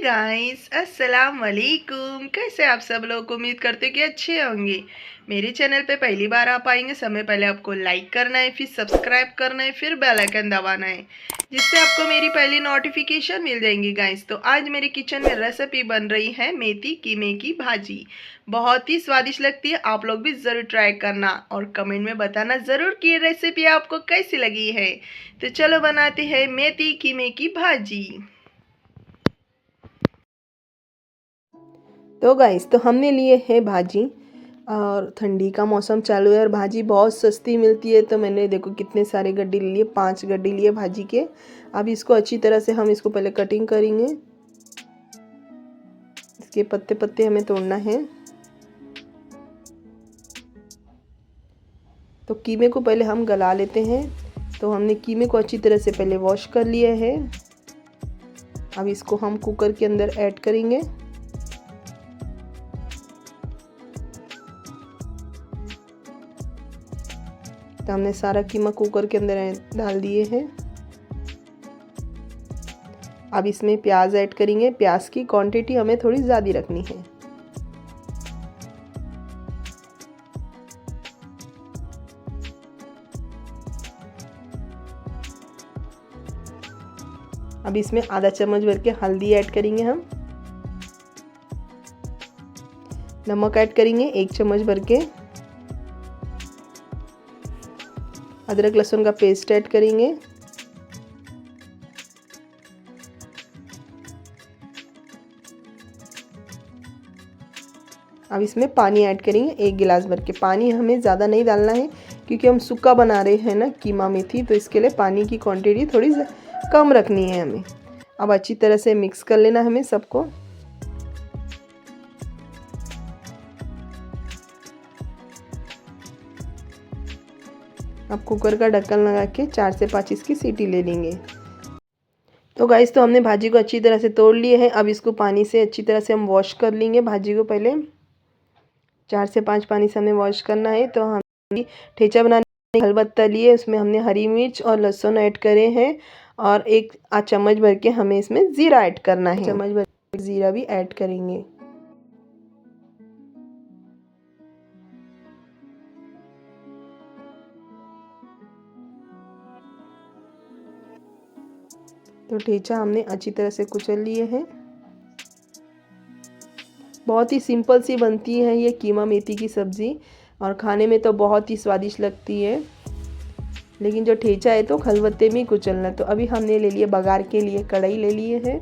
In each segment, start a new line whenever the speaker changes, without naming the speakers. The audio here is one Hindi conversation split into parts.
गाइस, अस्सलाम वालेकुम। कैसे आप सब लोग? उम्मीद करते हो कि अच्छे होंगे। मेरे चैनल पे पहली बार आप आएंगे, समय पहले आपको लाइक करना है, फिर सब्सक्राइब करना है, फिर बेल आइकन दबाना है, जिससे आपको मेरी पहली नोटिफिकेशन मिल जाएंगी। गाइस, तो आज मेरे किचन में रेसिपी बन रही है मेथी कीमे की भाजी। बहुत ही स्वादिष्ट लगती है, आप लोग भी ज़रूर ट्राई करना और कमेंट में बताना ज़रूर कि ये रेसिपी आपको कैसी लगी है। तो चलो बनाते हैं मेथी कीमे की भाजी।
तो गाइस, तो हमने लिए है भाजी, और ठंडी का मौसम चालू है और भाजी बहुत सस्ती मिलती है। तो मैंने देखो कितने सारे गड्ढे लिए, 5 गड्ढे लिए भाजी के। अब इसको अच्छी तरह से हम इसको पहले कटिंग करेंगे। इसके पत्ते पत्ते हमें तोड़ना है। तो कीमे को पहले हम गला लेते हैं। तो हमने कीमे को अच्छी तरह से पहले वॉश कर लिया है। अब इसको हम कुकर के अंदर ऐड करेंगे। तो हमने सारा कीमा कुकर के अंदर डाल दिए हैं। अब इसमें प्याज ऐड करेंगे। प्याज की क्वांटिटी हमें थोड़ी ज़्यादा रखनी है। अब इसमें आधा चम्मच भर के हल्दी ऐड करेंगे हम। नमक ऐड करेंगे 1 चम्मच भर के। अदरक लहसुन का पेस्ट ऐड करेंगे। अब इसमें पानी ऐड करेंगे 1 गिलास भर के। पानी हमें ज़्यादा नहीं डालना है, क्योंकि हम सूखा बना रहे हैं ना कीमा मेथी, तो इसके लिए पानी की क्वांटिटी थोड़ी कम रखनी है हमें। अब अच्छी तरह से मिक्स कर लेना हमें सबको। अब कुकर का ढक्कन लगा के 4 से 5 इसकी सीटी ले लेंगे। तो गाइस, तो हमने भाजी को अच्छी तरह से तोड़ लिए हैं। अब इसको पानी से अच्छी तरह से हम वॉश कर लेंगे भाजी को। पहले 4 से 5 पानी से हमें वॉश करना है। तो हम ठेचा बनाने हलबत्ता लिए, उसमें हमने हरी मिर्च और लहसुन ऐड करे हैं, और 1 चम्मच भर के हमें इसमें ज़ीरा ऐड करना है। चम्मच भर ज़ीरा भी ऐड करेंगे। तो ठेचा हमने अच्छी तरह से कुचल लिए हैं। बहुत ही सिंपल सी बनती है ये कीमा मेथी की सब्ज़ी, और खाने में तो बहुत ही स्वादिष्ट लगती है। लेकिन जो ठेचा है तो खलबत्ते में कुचलना। तो अभी हमने ले लिए बघार के लिए कढ़ाई ले लिए हैं।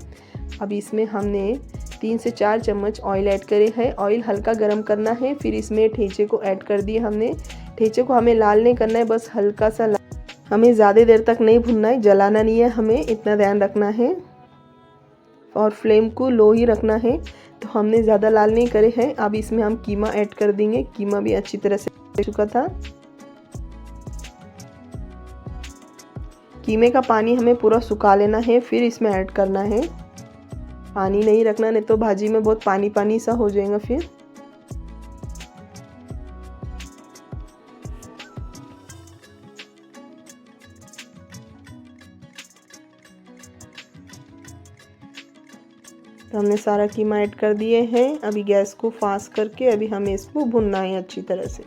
अब इसमें हमने 3 से 4 चम्मच ऑयल ऐड करे हैं। ऑयल हल्का गरम करना है, फिर इसमें ठेचे को ऐड कर दिए हमने। ठेचे को हमें लाल नहीं करना है, बस हल्का सा हमें ज़्यादा देर तक नहीं भुनना है, जलाना नहीं है, हमें इतना ध्यान रखना है। और फ्लेम को लो ही रखना है। तो हमने ज़्यादा लाल नहीं करे हैं। अब इसमें हम कीमा ऐड कर देंगे। कीमा भी अच्छी तरह से हो चुका था। कीमे का पानी हमें पूरा सुखा लेना है, फिर इसमें ऐड करना है। पानी नहीं रखना, नहीं तो भाजी में बहुत पानी पानी सा हो जाएगा फिर। तो हमने सारा कीमा ऐड कर दिए हैं। अभी गैस को फास्ट करके अभी हमें इसको भुनना है अच्छी तरह से।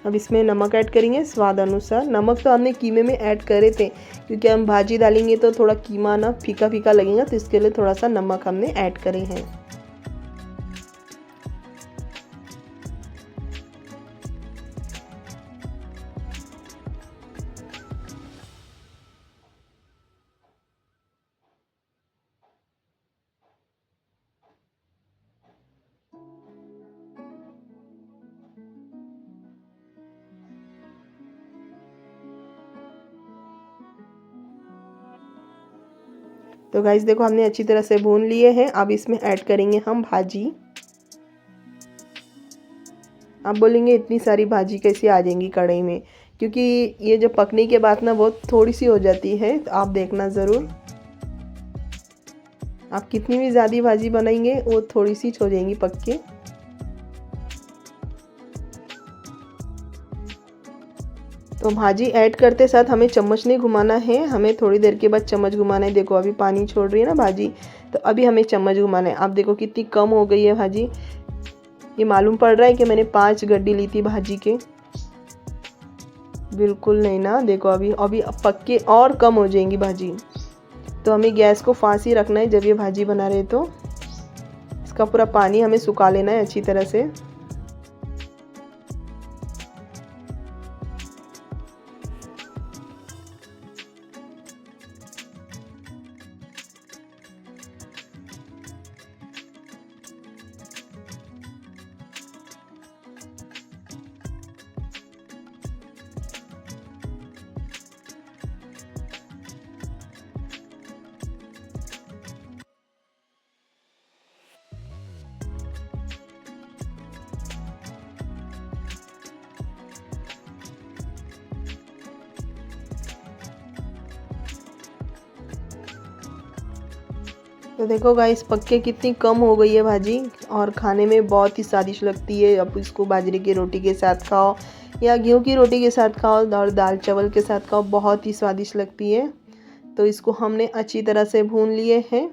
अब इसमें नमक ऐड करेंगे स्वाद अनुसार। नमक तो हमने कीमे में ऐड करे थे, क्योंकि हम भाजी डालेंगे तो थोड़ा कीमा ना फीका फीका लगेगा, तो इसके लिए थोड़ा सा नमक हमने ऐड करे हैं। तो गाइस देखो, हमने अच्छी तरह से भून लिए हैं। अब इसमें ऐड करेंगे हम भाजी। आप बोलेंगे इतनी सारी भाजी कैसी आ जाएंगी कढ़ाई में, क्योंकि ये जो पकने के बाद ना बहुत थोड़ी सी हो जाती है, तो आप देखना ज़रूर। आप कितनी भी ज़्यादा भाजी बनाएंगे वो थोड़ी सी हो जाएंगी पक्के। तो भाजी ऐड करते साथ हमें चम्मच नहीं घुमाना है, हमें थोड़ी देर के बाद चम्मच घुमाना है। देखो अभी पानी छोड़ रही है ना भाजी, तो अभी हमें चम्मच घुमाना है। आप देखो कितनी कम हो गई है भाजी। ये मालूम पड़ रहा है कि मैंने 5 गड्डी ली थी भाजी के। बिल्कुल नहीं ना, देखो अभी अभी पक्के और कम हो जाएंगी भाजी। तो हमें गैस को फास्ट ही रखना है जब ये भाजी बना रहे। तो इसका पूरा पानी हमें सुखा लेना है अच्छी तरह से। तो देखो गाइस पक्के कितनी कम हो गई है भाजी और खाने में बहुत ही स्वादिष्ट लगती है। अब इसको बाजरे की रोटी के साथ खाओ या गेहूं की रोटी के साथ खाओ और दाल चावल के साथ खाओ, बहुत ही स्वादिष्ट लगती है। तो इसको हमने अच्छी तरह से भून लिए हैं,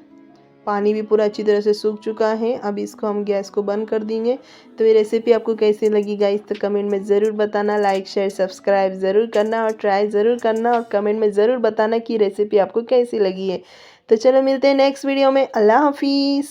पानी भी पूरा अच्छी तरह से सूख चुका है। अब इसको हम गैस को बंद कर देंगे। तो ये रेसिपी आपको कैसी लगी गाइस, तो कमेंट में ज़रूर बताना, लाइक शेयर सब्सक्राइब ज़रूर करना और ट्राई ज़रूर करना और कमेंट में ज़रूर बताना कि रेसिपी आपको कैसी लगी है। तो चलो मिलते हैं नेक्स्ट वीडियो में। अल्लाह हाफिज़।